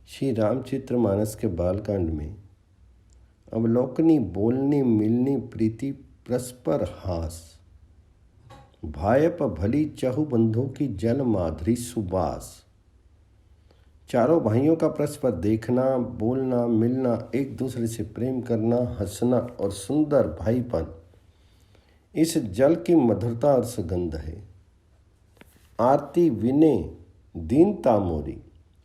श्री रामचरितमानस के बालकांड में अवलोकनी बोलनी मिलनी प्रीति परस्पर हास, भायप भली चहु बंधु की जल माधुरी सुबास। चारों भाइयों का परस्पर देखना, बोलना, मिलना, एक दूसरे से प्रेम करना, हंसना और सुंदर भाईपन इस जल की मधुरता और सुगंध है। आरती विनय दीनता मोरी,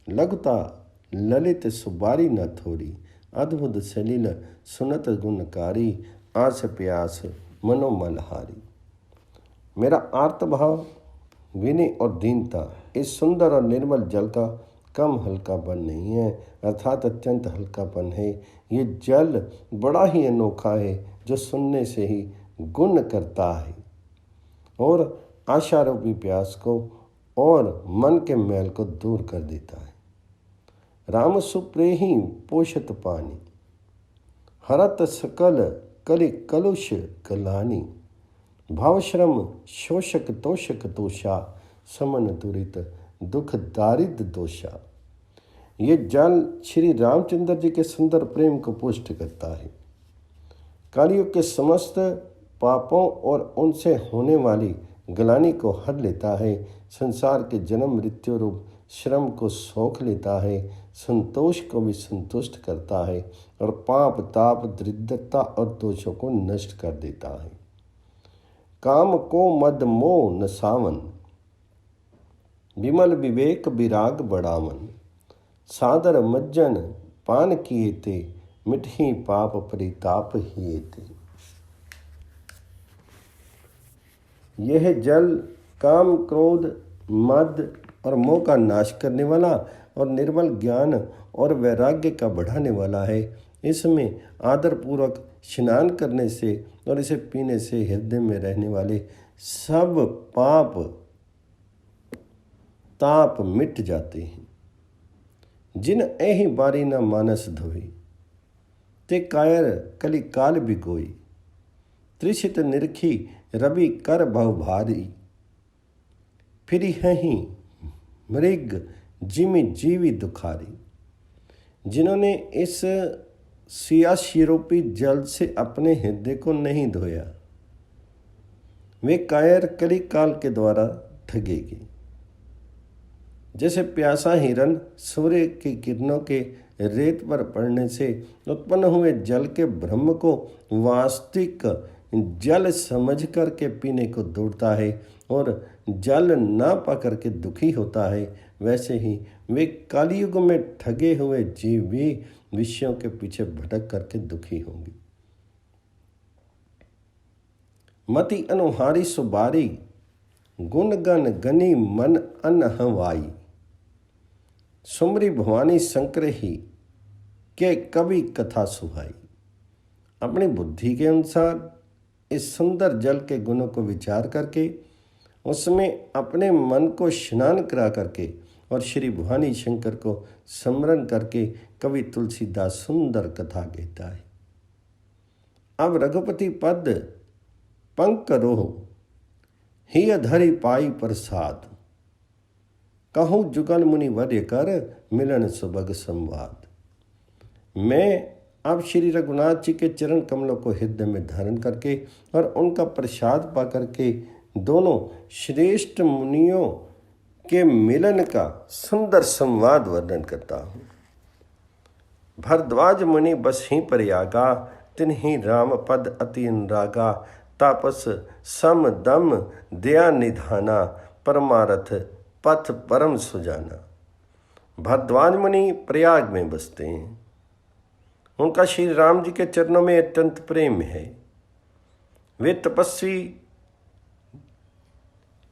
लघुता ललित सुबारी न थोरी, अद्भुत सलील सुनत गुणकारी, आस प्यास मनोमलहारी। मेरा आर्त भाव, विनय और दीनता इस सुंदर और निर्मल जल का कम हल्कापन नहीं है, अर्थात अत्यंत हल्कापन है। ये जल बड़ा ही अनोखा है जो सुनने से ही गुण करता है और आशारूपी प्यास को और मन के मैल को दूर कर देता है। राम सुप्रेही पोषत पानी, हरत सकल कलि कलुष कलानी, भावश्रम शोषक तोषक तोषा, समन दुरित दुख दारिद्र दोषा। ये जल श्री रामचंद्र जी के सुंदर प्रेम को पुष्ट करता है, कलयुग के समस्त पापों और उनसे होने वाली ग्लानि को हर लेता है, संसार के जन्म मृत्यु रूप श्रम को सोख लेता है, संतोष को भी संतुष्ट करता है और पाप ताप दरिद्रता और दोषों को नष्ट कर देता है। काम को मद मोह न सावन, विमल विवेक विराग बढ़ावन, सादर मज्जन पान किए ते, मिठी पाप परिताप हिए ते। यह जल काम क्रोध मद और मोह का नाश करने वाला और निर्मल ज्ञान और वैराग्य का बढ़ाने वाला है। इसमें आदरपूर्वक स्नान करने से और इसे पीने से हृदय में रहने वाले सब पाप ताप मिट जाते हैं। जिन एहि बारी न मानस धोई, ते कायर कलि काल बिगोई, त्रिषित निरखी रवि कर भव भारी, फिरी हहीं मृग जिमि जीवी दुखारी। जिन्होंने इस सियाशिरूपी जल से अपने हृदय को नहीं धोया, वे कायर कलि काल के द्वारा ठगेगी। जैसे प्यासा हिरन सूर्य की किरणों के रेत पर पड़ने से उत्पन्न हुए जल के ब्रह्म को वास्तविक जल समझ कर के पीने को दौड़ता है और जल ना पाकर के दुखी होता है, वैसे ही वे कलयुग में ठगे हुए जीव भी विषयों के पीछे भटक करके दुखी होंगे। मति अनुहारी सुबारी, गुण गण गनी मन अनहवाई, सुमरी भवानी शंकर ही के कवि कथा सुहाई। अपनी बुद्धि के अनुसार इस सुंदर जल के गुणों को विचार करके उसमें अपने मन को स्नान करा करके और श्री भवानी शंकर को स्मरण करके कवि तुलसीदास सुंदर कथा कहता है। अब रघुपति पद पंक रोह, ही अधरि पाई प्रसाद, कहूँ जुगल मुनि वर्य कर, मिलन सुभग संवाद। मैं अब श्री रघुनाथ जी के चरण कमलों को हृदय में धारण करके और उनका प्रसाद पा करके दोनों श्रेष्ठ मुनियों के मिलन का सुंदर संवाद वर्णन करता हूँ। भरद्वाज मुनि बस ही प्रयागा, तिन्हि राम पद अति अनुरागा, तापस सम दम दया निधाना, परमारथ पथ परम सुजाना। भरद्वाज मुनि प्रयाग में बसते हैं। उनका श्री राम जी के चरणों में अत्यंत प्रेम है। वे तपस्वी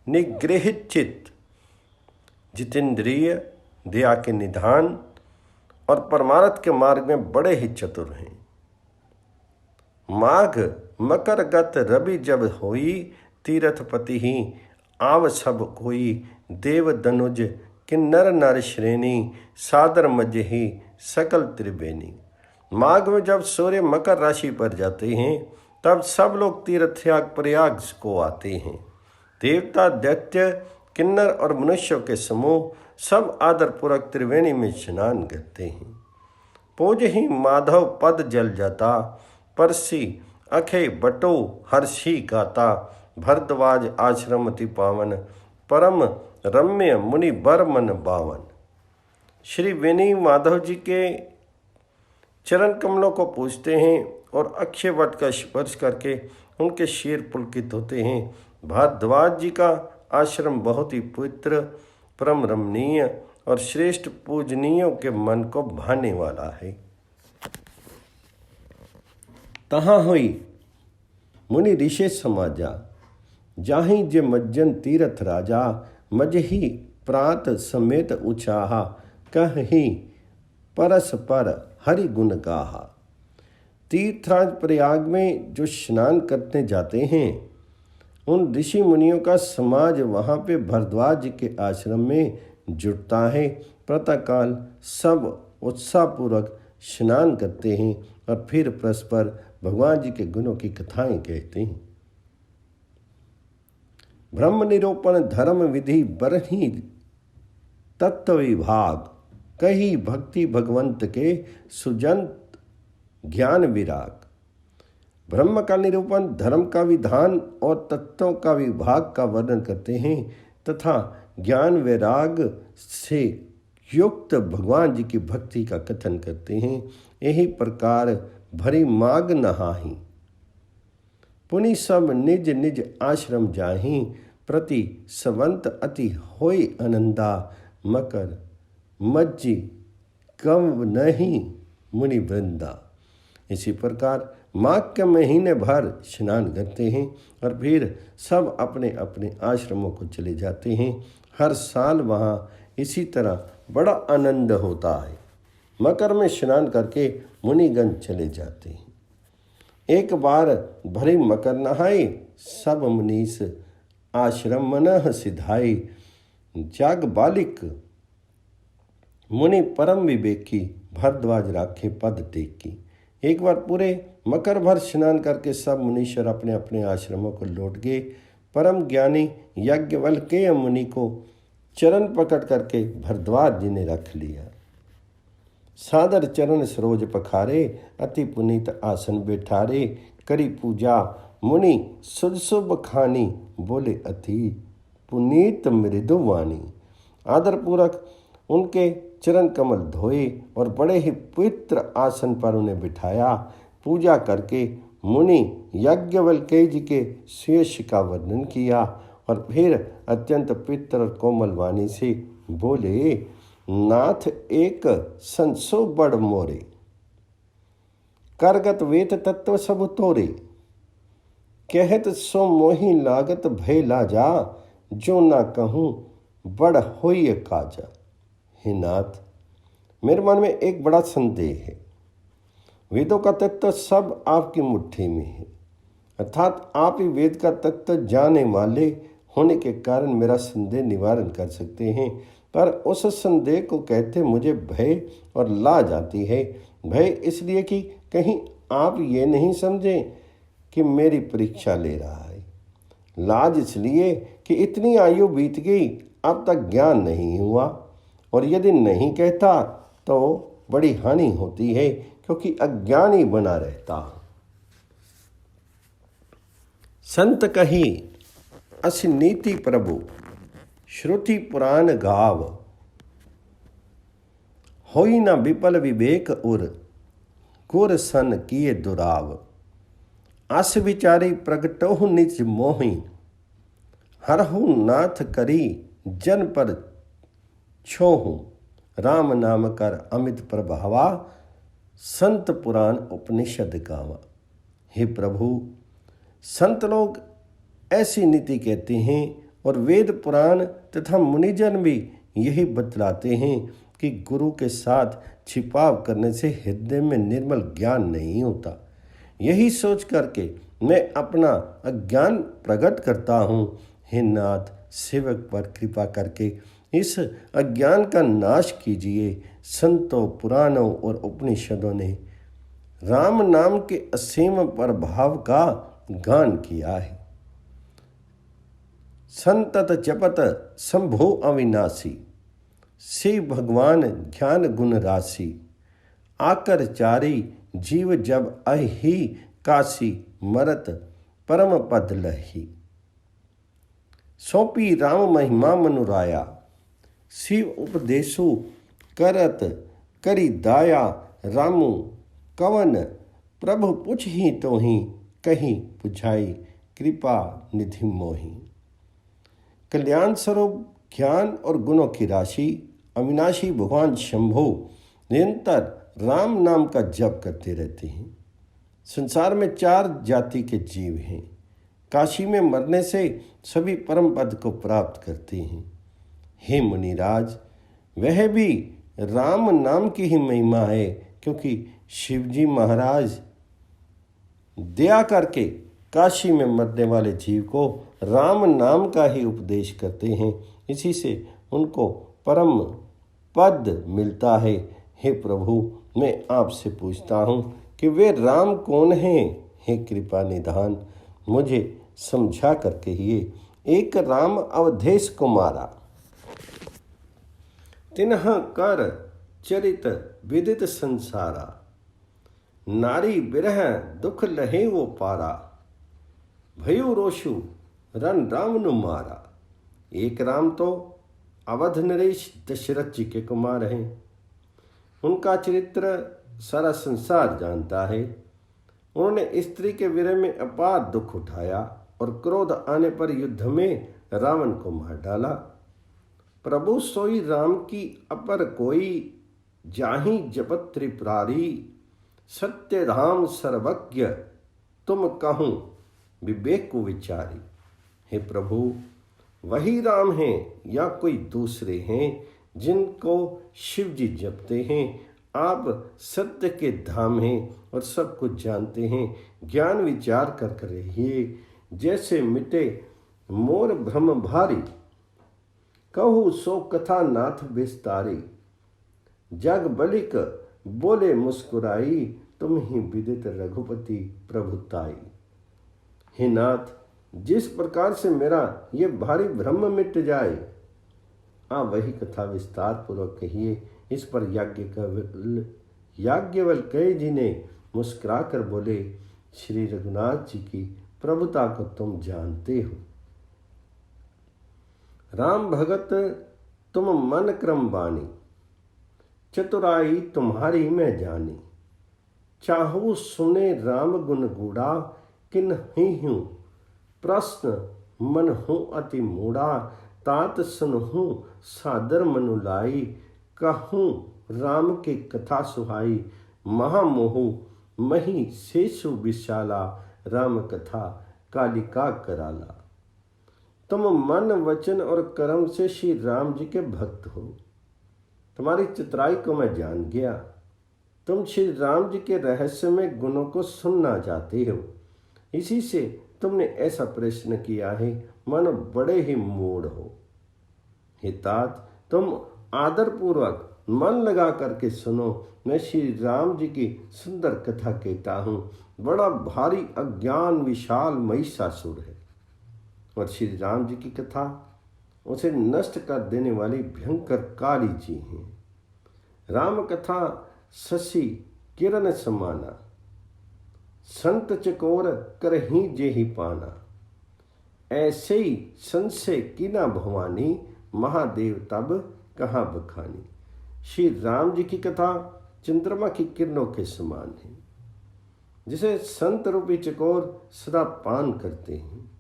निगृहित चित्त, जितेंद्रिय, दया के निधान और परमार्थ के मार्ग में बड़े ही चतुर हैं। माघ मकर गत रवि जब होई, तीर्थपति ही आव सब कोई, देव दनुज किन्नर नर श्रेणी, सादर मज ही सकल त्रिवेणी। माघ में जब सूर्य मकर राशि पर जाते हैं तब सब लोग तीर्थयाग प्रयाग को आते हैं। देवता दैत्य किन्नर और मनुष्यों के समूह सब आदरपूर्वक त्रिवेणी में स्नान करते हैं। पूज ही माधव पद जल जाता, परसी अखे बटो हर्षी गाता। भरद्वाज आश्रम अति पावन, परम रम्य मुनि बर मन बावन। श्री वेणी माधव जी के चरण कमलों को पूजते हैं और अक्षय वट का स्पर्श करके उनके शीर पुलकित होते हैं। भारद्वाज जी का आश्रम बहुत ही पवित्र, परम रमणीय और श्रेष्ठ पूजनीयों के मन को भाने वाला है। तहाँ हुई मुनि ऋषि समाजा, जाहि जे मज्जन तीरथ राजा। मजही प्रात समेत उचाहा, कहीं परस पर हरि गुण गाहा। तीर्थराज प्रयाग में जो स्नान करने जाते हैं, उन ऋषि मुनियों का समाज वहाँ पे भरद्वाज के आश्रम में जुटता है। प्रातःकाल सब उत्साहपूर्वक स्नान करते हैं और फिर परस्पर भगवान जी के गुणों की कथाएं कहते हैं। ब्रह्म निरूपण धर्म विधि बरही तत्व विभाग, कही भक्ति भगवंत के सुजंत ज्ञान विराग। ब्रह्म का निरूपण, धर्म का विधान और तत्वों का विभाग का वर्णन करते हैं तथा ज्ञान वैराग से युक्त भगवान जी की भक्ति का कथन करते हैं। यही प्रकार भरी माग नहाही, पुनि सब निज निज आश्रम जाही। प्रति सवंत अति होई आनंदा, मकर मज्जी कम नहीं मुनि वृंदा। इसी प्रकार माघ के महीने भर स्नान करते हैं और फिर सब अपने अपने आश्रमों को चले जाते हैं। हर साल वहाँ इसी तरह बड़ा आनंद होता है। मकर में स्नान करके मुनिगण चले जाते हैं। एक बार भरी मकर नहाए, सब मुनीस आश्रम मनः सिधाई। जाग बालिक मुनि परम विवेकी, भरद्वाज राखे पद टेकी। एक बार पूरे मकर भर स्नान करके सब मुनीश्वर अपने अपने आश्रमों को लौट गए। परम ज्ञानी याज्ञवल्क्य मुनि को चरण पकड़ करके भरद्वाज जी ने रख लिया। सादर चरण सरोज पखारे, अति पुनीत आसन बैठारे। करी पूजा मुनि सुध शुभ खानी, बोले अति पुनीत मृदुवाणी। आदरपूर्वक उनके चरण कमल धोए और बड़े ही पवित्र आसन पर उन्हें बिठाया। पूजा करके मुनि याज्ञवल्क्य जी के शेष का वर्णन किया और फिर अत्यंत पवित्र और कोमल वाणी से बोले, नाथ एक संसो बड़ मोरे, करगत वेत तत्व सब तोरे। कहत सो मोहि लागत भय लाजा, जो ना कहूँ बड़ होइए काजा। हे नाथ, मेरे मन में एक बड़ा संदेह है। वेदों का तत्व सब आपकी मुट्ठी में है, अर्थात आप ही वेद का तत्व जाने वाले होने के कारण मेरा संदेह निवारण कर सकते हैं। पर उस संदेह को कहते मुझे भय और लाज आती है। भय इसलिए कि कहीं आप ये नहीं समझें कि मेरी परीक्षा ले रहा है। लाज इसलिए कि इतनी आयु बीत गई, अब तक ज्ञान नहीं हुआ, और यदि नहीं कहता तो बड़ी हानि होती है, क्योंकि अज्ञानी बना रहता। संत कही असि नीति प्रभु, श्रुति पुराण गाव। होई न विपल विवेक उर, गुर सन किए दुराव। आस विचारी प्रगटोहु निज मोहि, हरहु नाथ करी जन पर छोहु। राम नाम कर अमित प्रभावा, संत पुराण उपनिषद गावा। हे प्रभु, संत लोग ऐसी नीति कहते हैं और वेद पुराण तथा मुनिजन भी यही बतलाते हैं कि गुरु के साथ छिपाव करने से हृदय में निर्मल ज्ञान नहीं होता। यही सोच करके मैं अपना अज्ञान प्रकट करता हूँ। हे नाथ, सेवक पर कृपा करके इस अज्ञान का नाश कीजिए। संतों, पुराणों और उपनिषदों ने राम नाम के असीम प्रभाव का गान किया है। संतत जपत शंभो अविनाशी, शिव भगवान ज्ञान गुण राशि, आकर चारी जीव जब अहि काशी, मरत परम पद लही। सौंपी राम महिमा मनुराया, शिव उपदेशु करत करी दाया। रामू कवन प्रभु पुछ ही तो ही, कहीं पुछाई कृपा निधि मोही। कल्याण स्वरूप ज्ञान और गुणों की राशि अविनाशी भगवान शंभो निरंतर राम नाम का जप करते रहते हैं। संसार में 4 जाति के जीव हैं। काशी में मरने से सभी परम पद को प्राप्त करते हैं। हे मुनिराज, वह भी राम नाम की ही महिमा है, क्योंकि शिवजी महाराज दया करके काशी में मरने वाले जीव को राम नाम का ही उपदेश करते हैं। इसी से उनको परम पद मिलता है। हे प्रभु, मैं आपसे पूछता हूँ कि वे राम कौन हैं? हे कृपा निधान, मुझे समझा कर कहिए। एक राम अवधेश कुमारा, तिन्ह कर चरित विदित संसारा। नारी बिरह दुख लहे वो पारा, भयो रोशु रन राम नु मारा। एक राम तो अवध नरेश दशरथ जी के कुमार हैं। उनका चरित्र सारा संसार जानता है। उन्होंने स्त्री के विरह में अपार दुख उठाया और क्रोध आने पर युद्ध में रावण को मार डाला। प्रभु सोई राम की अपर कोई, जाहि जपत त्रिपुरारी। सत्य धाम सर्वज्ञ तुम कहूँ, विवेक को विचारी। हे प्रभु, वही राम हैं या कोई दूसरे हैं जिनको शिव जी जपते हैं? आप सत्य के धाम हैं और सब कुछ जानते हैं। ज्ञान विचार कर रहिए, जैसे मिटे मोर भ्रम भारी। कहूँ सो कथा नाथ विस्तारी, जग बलिक बोले मुस्कुराई। तुम ही विदित रघुपति प्रभुताई। हे नाथ, जिस प्रकार से मेरा ये भारी भ्रम मिट जाए, वही कथा विस्तार पूर्वक कहिए। इस पर याज्ञवल्क्य जी ने मुस्कुरा कर बोले, श्री रघुनाथ जी की प्रभुता को तुम जानते हो। राम भगत तुम मन क्रम बानी, चतुराई तुम्हारी मैं जानी। चाहू सुने राम गुण गूढ़ा, किन ही हूँ प्रश्न मन हूँ अति मूढ़ा। तात सुनहूँ सादर मनु लाई, कहूँ राम की कथा सुहाई। महामोहु मही शेषु विशाला, राम कथा कालिका कराला। तुम मन वचन और कर्म से श्री राम जी के भक्त हो। तुम्हारी चतुराई को मैं जान गया। तुम श्री राम जी के रहस्यमय गुणों को सुनना चाहते हो, इसी से तुमने ऐसा प्रश्न किया है, मन बड़े ही मूढ़ हो। हे तात, तुम आदरपूर्वक मन लगा करके सुनो। मैं श्री राम जी की सुंदर कथा कहता हूँ। बड़ा भारी अज्ञान विशाल महिषासुर है और श्री राम जी की कथा उसे नष्ट कर देने वाली भयंकर काली जी हैं। राम कथा शशि किरण समाना, संत चकोर करही जेहि पाना। ऐसे ही संशय कीना भवानी, महादेव तब कहाँ बखानी। श्री राम जी की कथा चंद्रमा की किरणों के समान है, जिसे संत रूपी चकोर सदा पान करते हैं।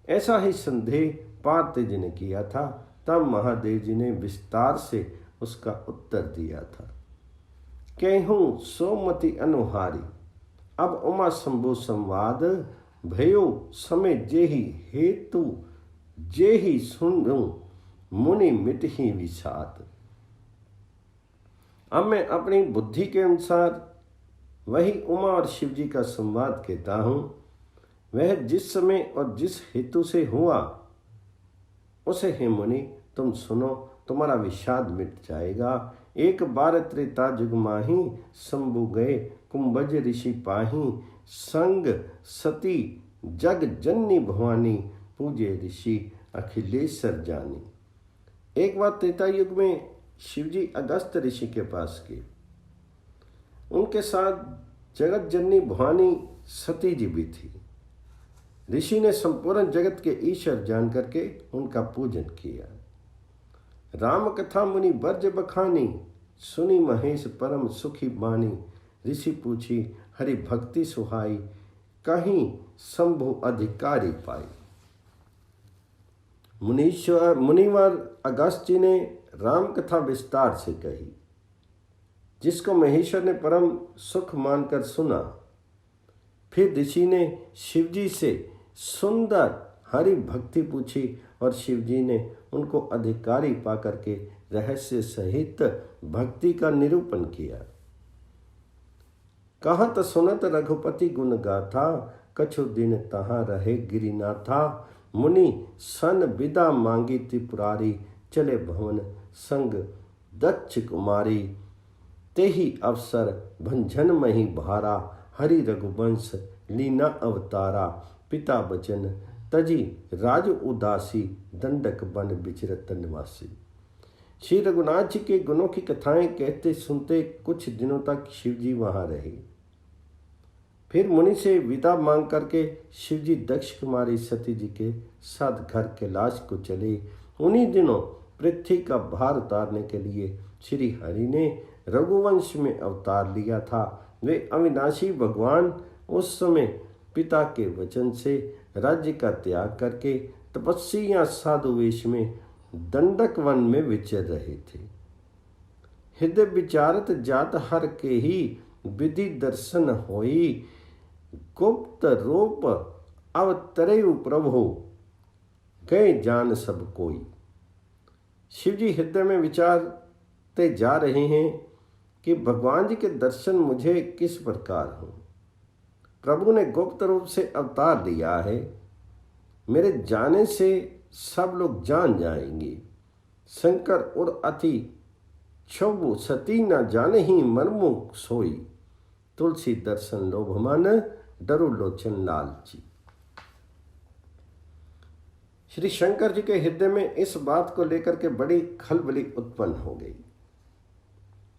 ऐसा ही संदेह पार्थ जी ने किया था, तब महादेव जी ने विस्तार से उसका उत्तर दिया था। कहूँ सोमति अनुहारी, अब उमा शंभु संवाद। भयो समय जेहि हेतु, जेहि सुनु मुनि मिट ही विषाद। अब मैं अपनी बुद्धि के अनुसार वही उमा और शिव जी का संवाद कहता हूँ। वह जिस समय और जिस हेतु से हुआ, उसे हे मुनि तुम सुनो, तुम्हारा विषाद मिट जाएगा। एक बार त्रेता युग माही, शंभु गए कुंभज ऋषि पाही। संग सती जग जननी भवानी, पूजे ऋषि अखिलेश्वर जानी। एक बार त्रेता युग में शिवजी अगस्त ऋषि के पास गए। उनके साथ जगत जननी भवानी सती जी भी थी। ऋषि ने संपूर्ण जगत के ईश्वर जान करके उनका पूजन किया। राम कथा मुनि बर्ज बखानी, सुनी महेश परम सुखी बानी। ऋषि पूछी हरि भक्ति सुहाई, कहीं शंभु अधिकारी पाई। मुनिवर अगस्त जी ने राम कथा विस्तार से कही, जिसको महेश्वर ने परम सुख मानकर सुना। फिर ऋषि ने शिवजी से सुंदर हरि भक्ति पूछी और शिवजी ने उनको अधिकारी पाकर के रहस्य सहित भक्ति का निरूपण किया। कहत सुनत रघुपति गुण गाथा, कछु दिन तहाँ रहे गिरिनाथा। मुनि सन विदा मांगी त्रिपुरारी, चले भवन संग दक्ष कुमारी। तेहि अवसर भंजन मही भारा, हरि रघुवंश लीना अवतारा। पिता बचन तजी राज उदासी, दंडक बन विचरत निवासी। श्री रघुनाथ जी के गुणों की कथाएं कहते सुनते कुछ दिनों तक शिवजी वहां रहे। फिर मुनि से विदा मांग करके शिवजी दक्ष कुमारी सती जी के साथ घर कैलाश को चले। उन्हीं दिनों पृथ्वी का भार उतारने के लिए श्री हरि ने रघुवंश में अवतार लिया था। वे अविनाशी भगवान उस समय पिता के वचन से राज्य का त्याग करके तपस्वी या साधु वेश में दंडक वन में विचर रहे थे। हृदय विचारत जात हर के ही, विधि दर्शन होई। गुप्त रूप अवतरयु प्रभु, गए जान सब कोई। शिवजी हृदय में विचारते जा रहे हैं कि भगवान जी के दर्शन मुझे किस प्रकार हो। प्रभु ने गुप्त रूप से अवतार लिया है, मेरे जाने से सब लोग जान जाएंगे। शंकर और अति क्षोभु, सती न जाने ही मर्मु सोई। तुलसी दर्शन लोभ मन, डरु लोचन लालची। श्री शंकर जी के हृदय में इस बात को लेकर के बड़ी खलबली उत्पन्न हो गई,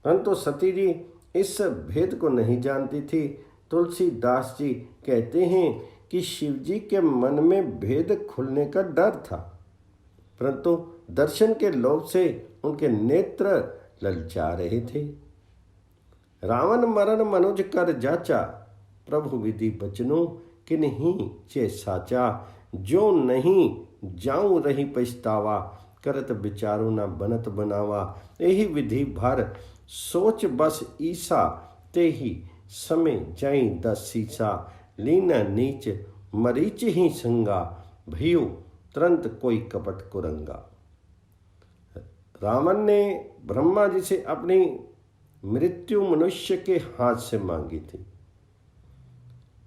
परंतु सती जी इस भेद को नहीं जानती थी। तुलसीदास जी कहते हैं कि शिवजी के मन में भेद खुलने का डर था, परंतु दर्शन के लोभ से उनके नेत्र ललचा रहे थे। रावण मरण मनुज कर जाचा, प्रभु विधि बचनो किन्हीं चे साचा। जो नहीं जाऊं रही पछतावा, करत विचारो न बनत बनावा। यही विधि भर सोच बस ईसा, ते ही समय जाई दस सीसा। लीना नीच मरीच ही संगा, भयु तुरंत कोई कपट कुरंगा। रावण ने ब्रह्मा जी से अपनी मृत्यु मनुष्य के हाथ से मांगी थी।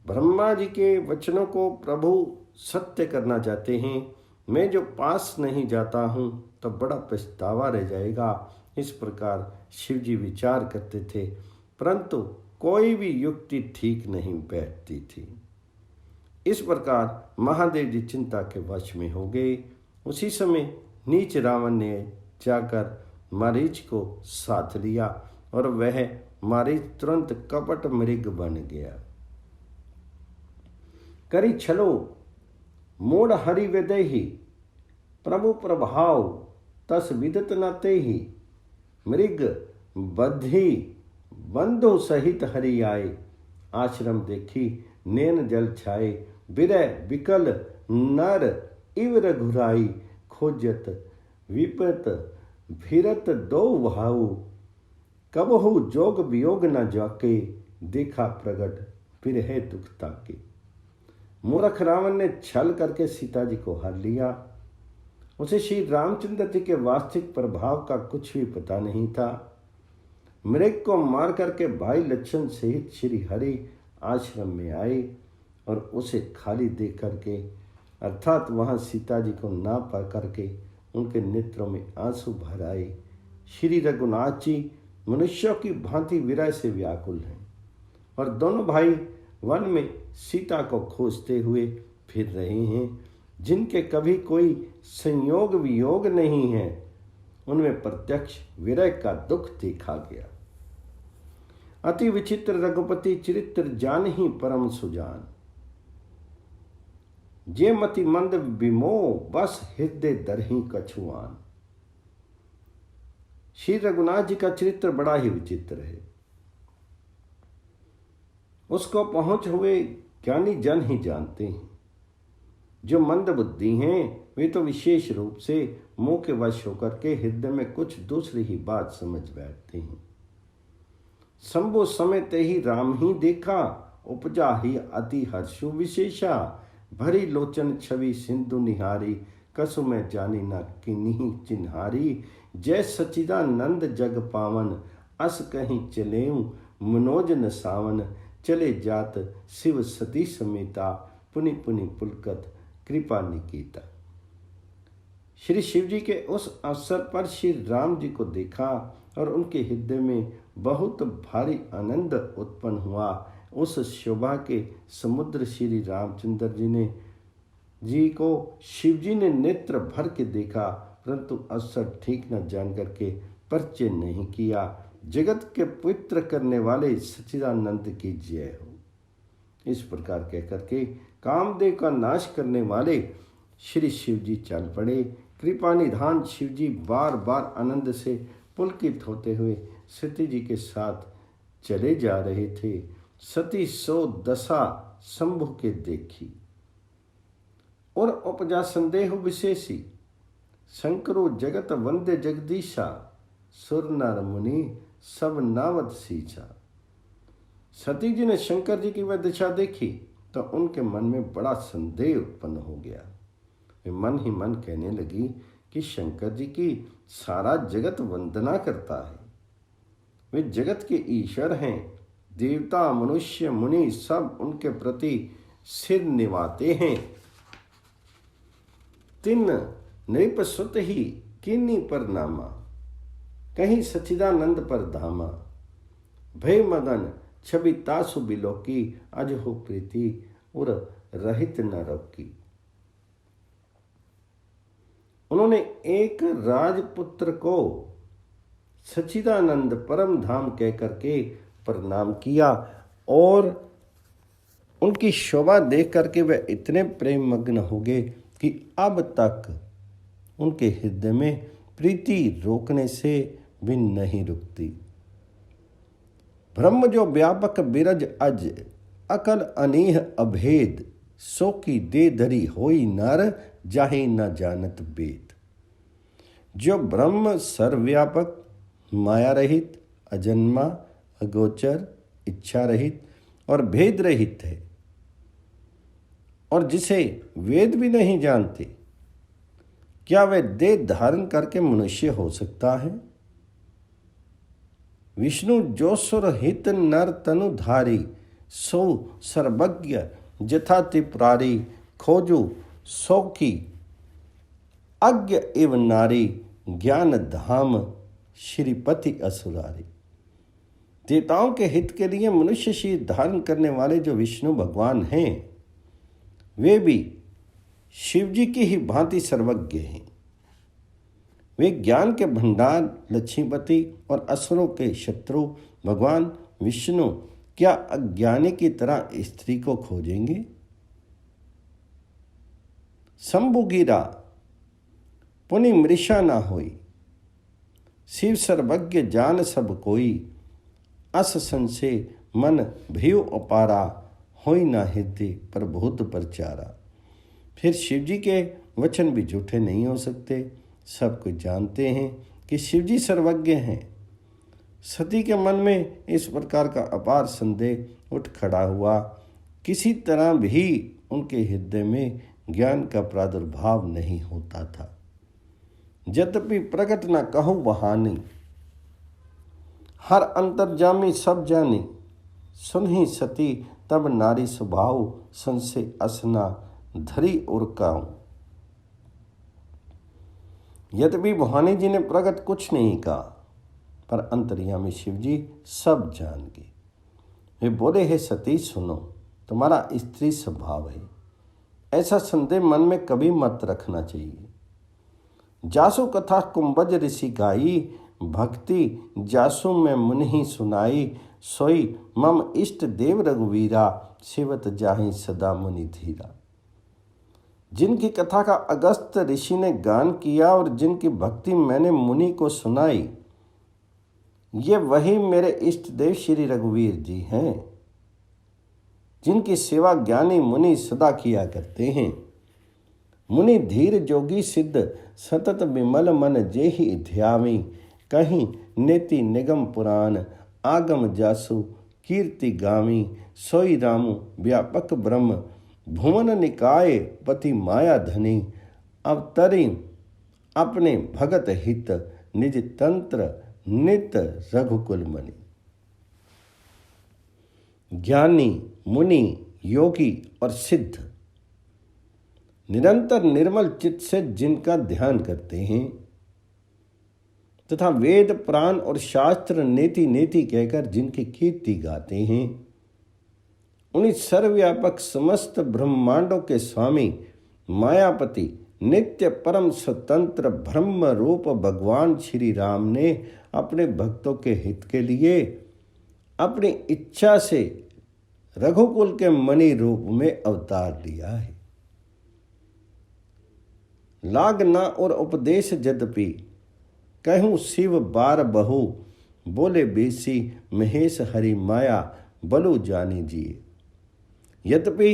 ब्रह्मा जी के वचनों को प्रभु सत्य करना चाहते हैं। मैं जो पास नहीं जाता हूँ तो बड़ा पछतावा रह जाएगा। इस प्रकार शिवजी विचार करते थे, परंतु कोई भी युक्ति ठीक नहीं बैठती थी। इस प्रकार महादेव जी चिंता के वश में हो गए। उसी समय नीच रावण ने जाकर मारीच को साथ लिया और वह मारीच तुरंत कपट मृग बन गया। करी छलो मोड़ हरि विदेही, प्रभु प्रभाव तस विदत न तेहि। मृग बद्धि बंधु सहित हरि आए, आश्रम देखी नैन जल छाए। विरह विकल नर इव रघुराई, खोजत विपत भिरत दो भाऊ। कबहु जोग वियोग न जाके, देखा प्रगट विरह दुख ताके। मूर्ख रावण ने छल करके सीता जी को हर लिया। उसे श्री रामचंद्र जी के वास्तविक प्रभाव का कुछ भी पता नहीं था। मृग को मार करके भाई लक्ष्मण सहित श्री हरि आश्रम में आए और उसे खाली देख करके, अर्थात वहाँ सीता जी को ना पा करके उनके नेत्रों में आंसू भर आए। श्री रघुनाथ जी मनुष्यों की भांति विरह से व्याकुल हैं और दोनों भाई वन में सीता को खोजते हुए फिर रहे हैं, जिनके कभी कोई संयोग वियोग नहीं है। उनमें प्रत्यक्ष विरह का दुख देखा गया। अति विचित्र रघुपति चरित्र जान ही परम सुजान, जे मति मंद विमोह बस हृदय दरही कछुआन। श्री रघुनाथ जी का चरित्र बड़ा ही विचित्र है। उसको पहुंच हुए ज्ञानी जन ही जानते हैं। जो मंद बुद्धि हैं वे तो विशेष रूप से मुंह के वश होकर के हृदय में कुछ दूसरी ही बात समझ बैठते हैं। शंभु समेत ही राम ही देखा, उपजा ही अति हर्षु विशेषा। भरी लोचन छवि सिंधु निहारी, कसु में जानी न किन्हीं चिन्हारी। जय सच्चिदानंद जग पावन, अस कहीं चलेऊं मनोज न सावन। चले जात शिव सती समेता, पुनि पुनि पुलकत कृपा निकेता। श्री शिव जी के उस अवसर पर श्री राम जी को देखा और उनके हृदय में बहुत भारी आनंद उत्पन्न हुआ। उस शोभा के समुद्र श्री रामचंद्र जी को शिव जी ने नेत्र भर के देखा, परंतु अवसर ठीक न जान करके परिचय नहीं किया। जगत के पवित्र करने वाले सच्चिदानंद की जय हो। इस प्रकार कह करके कामदेव का नाश करने वाले श्री शिव जी चल पड़े। कृपा निधान शिव जी बार बार आनंद से पुलकित होते हुए सती जी के साथ चले जा रहे थे। सती सो दशा शंभु के देखी, और उपजा संदेह विशेषी। शंकरो जगत वंद्य जगदीशा, सुर नर मुनि सब नावत सींचा। सती जी ने शंकर जी की वह दिशा देखी तो उनके मन में बड़ा संदेह उत्पन्न हो गया। वे मन ही मन कहने लगी कि शंकर जी की सारा जगत वंदना करता है, वे जगत के ईश्वर हैं। देवता मनुष्य मुनि सब उनके प्रति सिर निवाते हैं। तिन नृप सुत ही किन्नी पर नामा, कहीं सच्चिदानंद पर धामा। भय मगन छवि तासु बिलोकी, अज हो प्रीति उर रहित न रोकी। उन्होंने एक राजपुत्र को सच्चिदानंद परम धाम कह करके प्रणाम किया और उनकी शोभा देख करके वे इतने प्रेम मग्न हो गए कि अब तक उनके हृदय में प्रीति रोकने से भी नहीं रुकती। ब्रह्म जो व्यापक बिरज अज, अकल अनीह अभेद। सो की दे धरी होई नर, जाहि न जानत वेद। जो ब्रह्म सर्वव्यापक, माया रहित, अजन्मा, अगोचर, इच्छा रहित और भेद रहित है, और जिसे वेद भी नहीं जानते, क्या वह देह धारण करके मनुष्य हो सकता है? विष्णु जो सुर हित नर तनु धारी, सो सर्वज्ञ जथा त्रिपुरारी। खोजु सो की अज्ञ एव नारी, ज्ञान धाम श्रीपति असुरारी। देवताओं के हित के लिए मनुष्य शरीर धारण करने वाले जो विष्णु भगवान हैं, वे भी शिव जी की ही भांति सर्वज्ञ हैं। वे ज्ञान के भंडार लक्ष्मीपति और असुरों के शत्रु भगवान विष्णु क्या अज्ञानी की तरह स्त्री को खोजेंगे? शंभु गिरा पुनि मृषा ना होई, शिव सर्वज्ञ जान सब कोई। अस संशय मन भयु अपारा, होई ना हृदय पर भूत प्रचारा। फिर शिव जी के वचन भी झूठे नहीं हो सकते। सब कुछ जानते हैं कि शिव जी सर्वज्ञ हैं। सती के मन में इस प्रकार का अपार संदेह उठ खड़ा हुआ। किसी तरह भी उनके हृदय में ज्ञान का प्रादुर्भाव नहीं होता था। यद्यपि प्रकट न कहूँ बहानी, हर अंतर्जामी सब जानी। सुनहि सती तब नारी स्वभाव, संशय असना धरी उर्काऊं। यद्यपि भवानी जी ने प्रकट कुछ नहीं कहा, पर अंतर्यामी शिव जी सब जान गए। वे बोले, हे सती सुनो, तुम्हारा स्त्री स्वभाव है, ऐसा संदेह मन में कभी मत रखना चाहिए। जासु कथा कुंभज ऋषि गाई, भक्ति जासु में मुनि सुनाई। सोई मम इष्ट देव रघुवीरा, सेवत जाहि सदा मुनि धीरा। जिनकी कथा का अगस्त ऋषि ने गान किया और जिनकी भक्ति मैंने मुनि को सुनाई, ये वही मेरे इष्ट देव श्री रघुवीर जी हैं, जिनकी सेवा ज्ञानी मुनि सदा किया करते हैं। मुनि धीर जोगी सिद्ध, सतत विमल मन जेहि ध्यावी। कहीं नेति निगम पुराण, आगम जासु कीर्ति गामी। सोई रामु व्यापक ब्रह्म, भुवन निकाय पति माया धनी। अवतरी अपने भगत हित, निज तंत्र नित रघुकुल मणि। ज्ञानी मुनि योगी और सिद्ध निरंतर निर्मल चित्त से जिनका ध्यान करते हैं तथा वेद पुराण और शास्त्र नेति नेति कहकर जिनकी कीर्ति गाते हैं, उन्हीं सर्वव्यापक समस्त ब्रह्मांडों के स्वामी मायापति नित्य परम स्वतंत्र ब्रह्म रूप भगवान श्री राम ने अपने भक्तों के हित के लिए अपनी इच्छा से रघुकुल के मणि रूप में अवतार लिया है। लागना और उपदेश यद्यपि कहूँ शिव बार बहु, बोले बेसी महेश हरि माया बलु जानी जिए। यद्यपि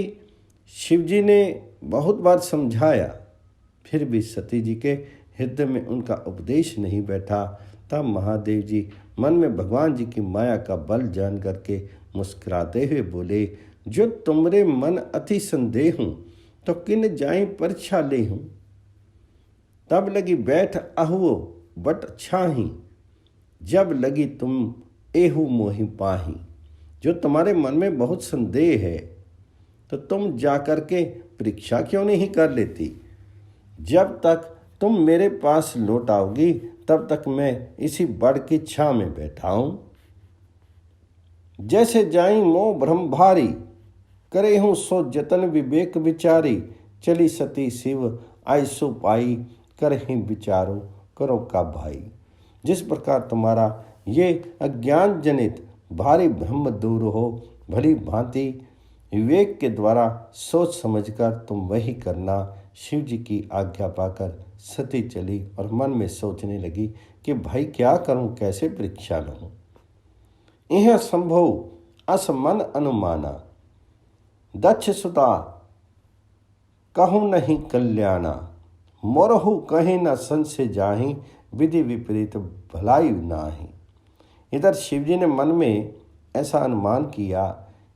शिव जी ने बहुत बार समझाया, फिर भी सती जी के हृदय में उनका उपदेश नहीं बैठा। तब महादेव जी मन में भगवान जी की माया का बल जान करके मुस्कुराते हुए बोले, जो तुमरे मन अति संदेह हूँ, तो किन जाई परीक्षा ले हूँ। तब लगी बैठ अहुओ बट छाही, जब लगी तुम एहू मोहि पाही। जो तुम्हारे मन में बहुत संदेह है, तो तुम जाकर के परीक्षा क्यों नहीं कर लेती। जब तक तुम मेरे पास लौट आओगी, तब तक मैं इसी बड़ की छां में बैठा हूं। जैसे जाई मोह भ्रम भारी, करे हूं सो जतन विवेक विचारी। चली सती शिव आई सो पाई, करहि विचारो करो का भाई। जिस प्रकार तुम्हारा ये अज्ञान जनित भारी भ्रम दूर हो, भली भांति विवेक के द्वारा सोच समझकर तुम वही करना। शिव जी की आज्ञा पाकर सती चली और मन में सोचने लगी कि भाई क्या करूं, कैसे परीक्षा लूं। यह संभव अस मन अनुमाना, दक्ष सुता कहूँ नहीं कल्याणा। मोरहु कहीं न संशय जाहि, विधि विपरीत भलाई नाही। इधर शिवजी ने मन में ऐसा अनुमान किया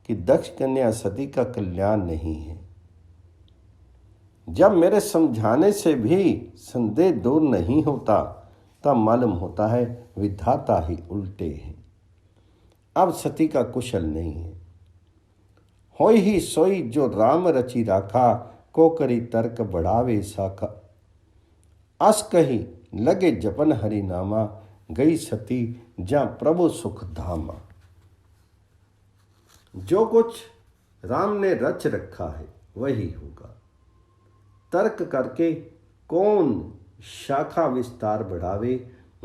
कि दक्ष कन्या सती का कल्याण नहीं है। जब मेरे समझाने से भी संदेह दूर नहीं होता, तब मालूम होता है विधाता ही उल्टे हैं। अब सती का कुशल नहीं है। होई ही सोई जो राम रचि राखा, को करी तर्क बढ़ावे साखा। अस कही लगे जपन हरि नामा, गई सती जहाँ प्रभु सुख धामा। जो कुछ राम ने रच रखा है वही होगा। तर्क करके कौन शाखा विस्तार बढ़ावे।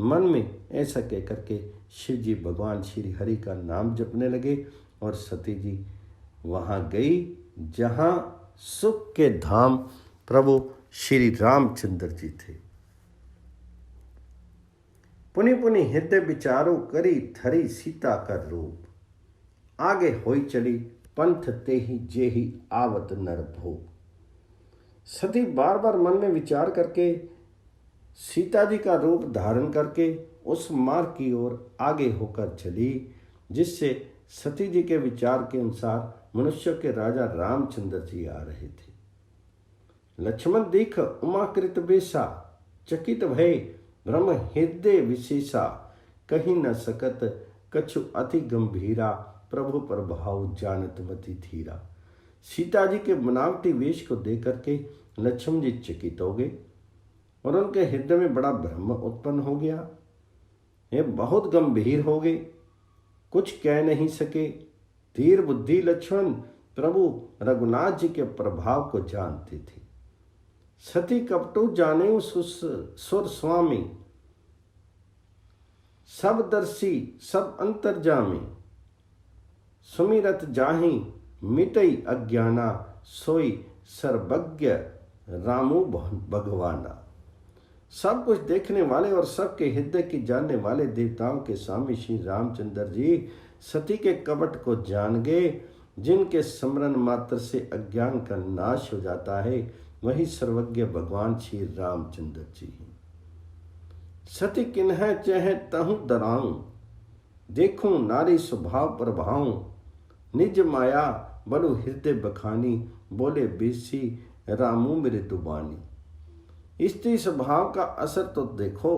मन में ऐसा कह करके शिव जी भगवान श्री हरि का नाम जपने लगे और सती जी वहाँ गई जहाँ सुख के धाम प्रभु श्री रामचंद्र जी थे। पुनि पुनि हृदय विचारो करी, धरी सीता का रूप। आगे होई चली पंथ ते ही जे ही आवत नर भोग। सती बार बार मन में विचार करके सीता जी का रूप धारण करके उस मार्ग की ओर आगे होकर चली, जिससे सती जी के विचार के अनुसार मनुष्य के राजा रामचंद्र जी आ रहे थे। लक्ष्मण दीख उमाकृत बेसा, चकित भय ब्रह्म हृदय विशेषा। कहीं न सकत कछु अति गंभीरा, प्रभु प्रभाव जानत मति धीरा। सीता जी के बनावटी वेश को देख करके लक्ष्मण जी चकित हो गए और उनके हृदय में बड़ा भ्रम उत्पन्न हो गया। ये बहुत गंभीर हो गए, कुछ कह नहीं सके। धीर बुद्धि लक्ष्मण प्रभु रघुनाथ जी के प्रभाव को जानते थे। सती कपटू जाने सुर स्वामी, सब दर्शी सब अंतर्जामी, सुमिरत जाहि मिटई अज्ञाना, सोई सर्वज्ञ रामो भगवाना। सब कुछ देखने वाले और सबके हृदय की जानने वाले देवताओं के स्वामी श्री रामचंद्र जी सती के कपट को जान गए। जिनके स्मरण मात्र से अज्ञान का नाश हो जाता है, वही सर्वज्ञ भगवान श्री रामचंद्र जी हैं। सती किन्ह चह तहु डराऊं, देखूं नारी स्वभाव प्रभाऊं, निज माया बड़ु हृदय बखानी, बोले बेसी रामू मेरे दुबानी। स्त्री स्वभाव का असर तो देखो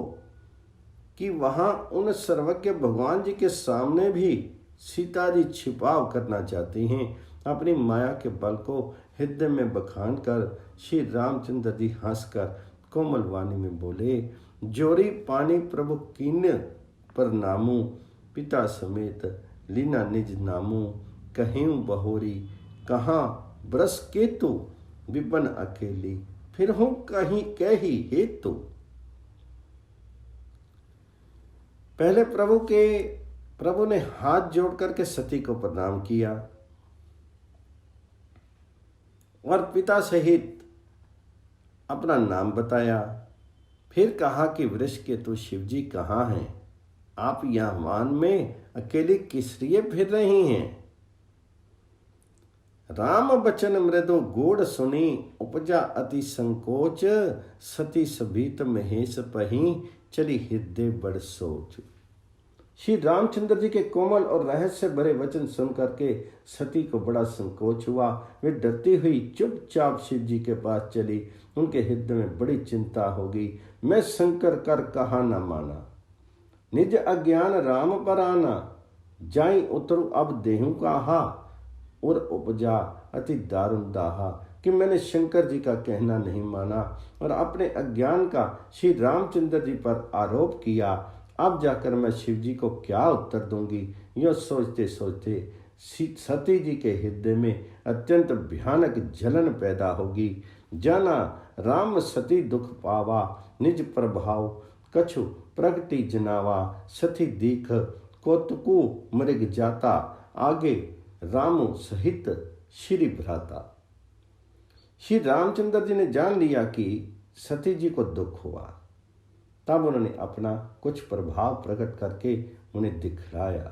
कि वहां उन सर्वज्ञ भगवान जी के सामने भी सीता जी छिपाव करना चाहती हैं। अपनी माया के बल को हृदय में बखान कर श्री रामचंद्र जी हंसकर कोमल वाणी में बोले, जोरी पानी प्रभु कीन पर नामू, पिता समेत लीना निज नामू, कहीं बहोरी कहाँ ब्रस केतु, विपन अकेली फिर हूं कहीं कही हेतु। पहले प्रभु ने हाथ जोड़ करके सती को प्रणाम किया और पिता सहित अपना नाम बताया। फिर कहा कि वृष केतु शिव जी कहाँ हैं? आप यहाँ मान में अकेली किस लिए फिर रही हैं? राम बचन मृदु गोड़ सुनी, उपजा अति संकोच, सती सभीत महेश पही, चली हृदय बड़ सोच। श्री रामचंद्र जी के कोमल और रहस्य भरे वचन सुन करके सती को बड़ा संकोच हुआ। वे डरती हुई चुपचाप शिव जी के पास चली। उनके हृदय में बड़ी चिंता होगी। मैं शंकर कर कहा न माना, निज अज्ञान राम पर आना, जाई उतरु अब देहूं कहा, और उपजा अति दारुण दाहा। कि मैंने शंकर जी का कहना नहीं माना और अपने अज्ञान का श्री रामचंद्र जी पर आरोप किया। अब जाकर मैं शिव जी को क्या उत्तर दूंगी? यह सोचते सोचते सती जी के हृदय में अत्यंत भयानक जलन पैदा होगी। जाना राम सती दुख पावा, निज प्रभाव कछु प्रगति जनावा, सती दीख कौतुकु मृग जाता, आगे रामो सहित श्री भ्राता। श्री रामचंद्र जी ने जान लिया कि सती जी को दुख हुआ। तब उन्होंने अपना कुछ प्रभाव प्रकट करके उन्हें दिखलाया।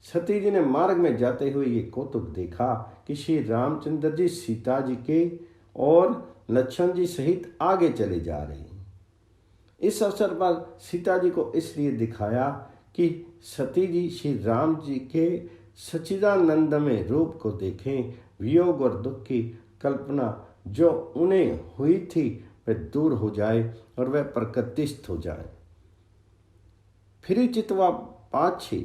सती जी ने मार्ग में जाते हुए ये कौतुक देखा कि श्री रामचंद्र जी सीता जी के और लक्ष्मण जी सहित आगे चले जा रहे हैं। इस अवसर पर सीता जी को इसलिए दिखाया कि सती जी श्री राम जी के सच्चिदानंद में रूप को देखें, वियोग और दुख की कल्पना जो उन्हें हुई थी वह दूर हो जाए और वह प्रकृतिस्थ हो जाए। फिर चितवा पाछे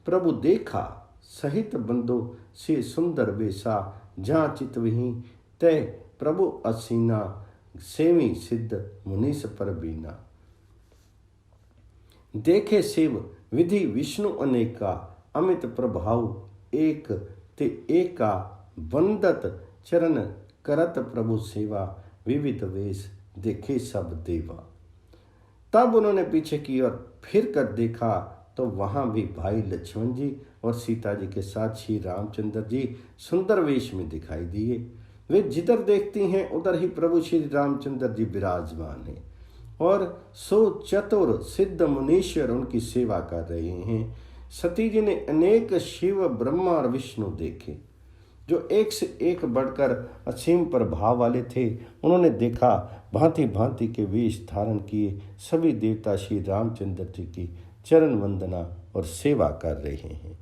प्रभु देखा, सहित बंधु से सुंदर वेशा, जहाँ चितवही तय प्रभु असीना, सेवी सिद्ध मुनीस पर बीना। देखे शिव विधि विष्णु अनेका, अमित प्रभाव एक ते एका, वंदत चरण करत प्रभु सेवा, विविध वेश देखे सब देवा। तब उन्होंने पीछे की ओर फिर कर देखा तो वहां भी भाई लक्ष्मण जी और सीता जी के साथ श्री रामचंद्र जी सुंदर वेश में दिखाई दिए। वे जिधर देखती हैं उधर ही प्रभु श्री रामचंद्र जी विराजमान हैं और सो चतुर सिद्ध मुनीश्वर उनकी सेवा कर रहे हैं। सती जी ने अनेक शिव ब्रह्मा और विष्णु देखे जो एक से एक बढ़कर असीम प्रभाव वाले थे। उन्होंने देखा भांति भांति के वेश धारण किए सभी देवता श्री रामचंद्र जी की चरण वंदना और सेवा कर रहे हैं।